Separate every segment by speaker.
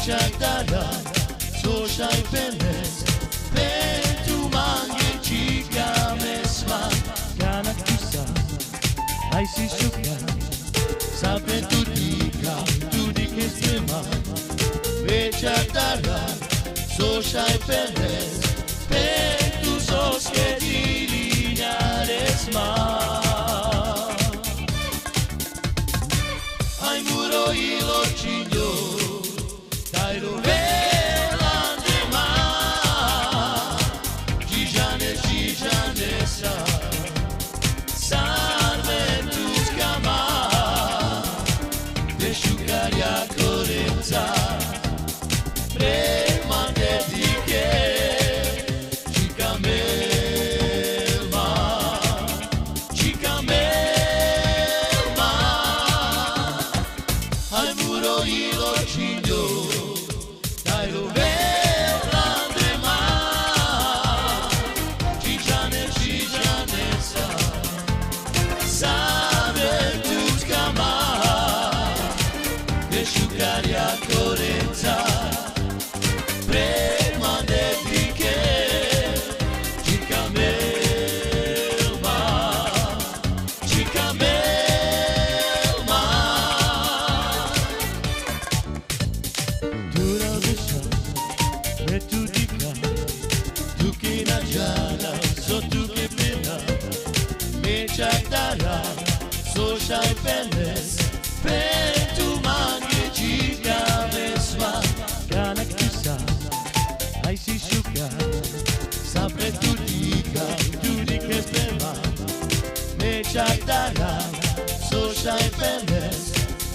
Speaker 1: Meciatara, soșai penes, pentru manghecica mesma,
Speaker 2: Cana cusa, ai si suca,
Speaker 1: sape tutica, tu di che strema. Meciatara, soșai penes, pentru soschetilinia resma. Ai muro ilociglio, dai rovela de ma, Gijane sa, salve tus cama, de sciugaria corenza, prema dediche, cica melma, ai muro ilociglio, dai rovela de ma, Gijane sa, salve tus cama, de sciugaria corenza, prema dediche, cica melma,
Speaker 2: dura vesa, e tu dica,
Speaker 1: tu che na giana, so tu che pena, Meciatara, soșai penes, pentru manghecica mesma,
Speaker 2: cana cusa, ai si suca,
Speaker 1: sape tutica, tu di che strema. Meciatara, soșai penes,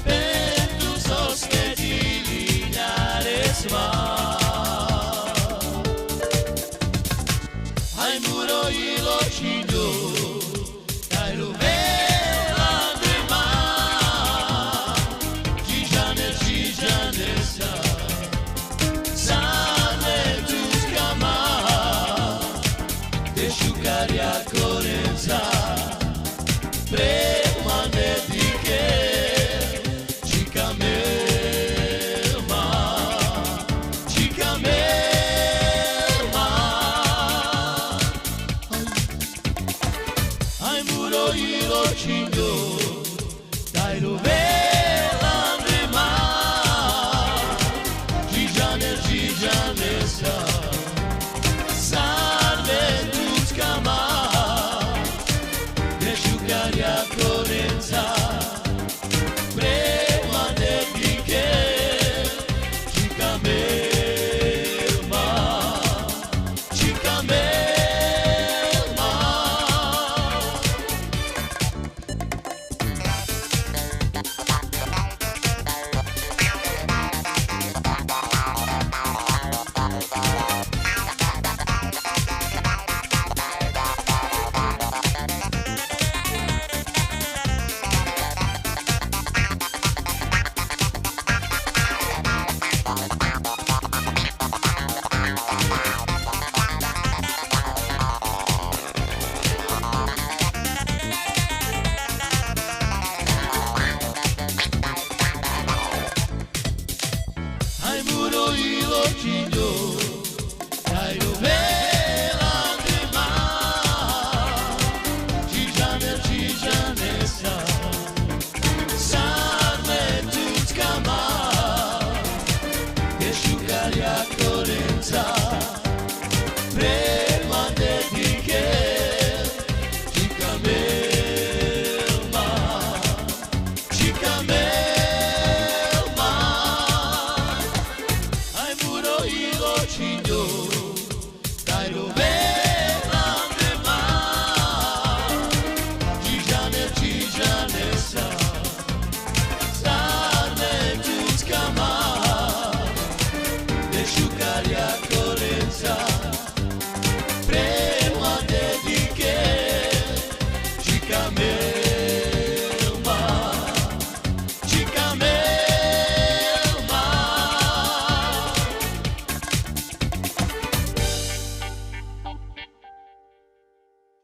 Speaker 1: pentru soschetilinia resma. Ai muro ilociglio, dai rovela de ma, Gijane sa, salve tus cama, de sciugaria corenza, prema dediche, cica melma, ai muro ilociglio, dai rovela de ma, Gijane sa, salve tus cama, de sciugaria corenza, prema dediche, cica melma, ai muro ilociglio, dai rovela de ma, Gijane sa, salve tus cama, de sciugaria corenza.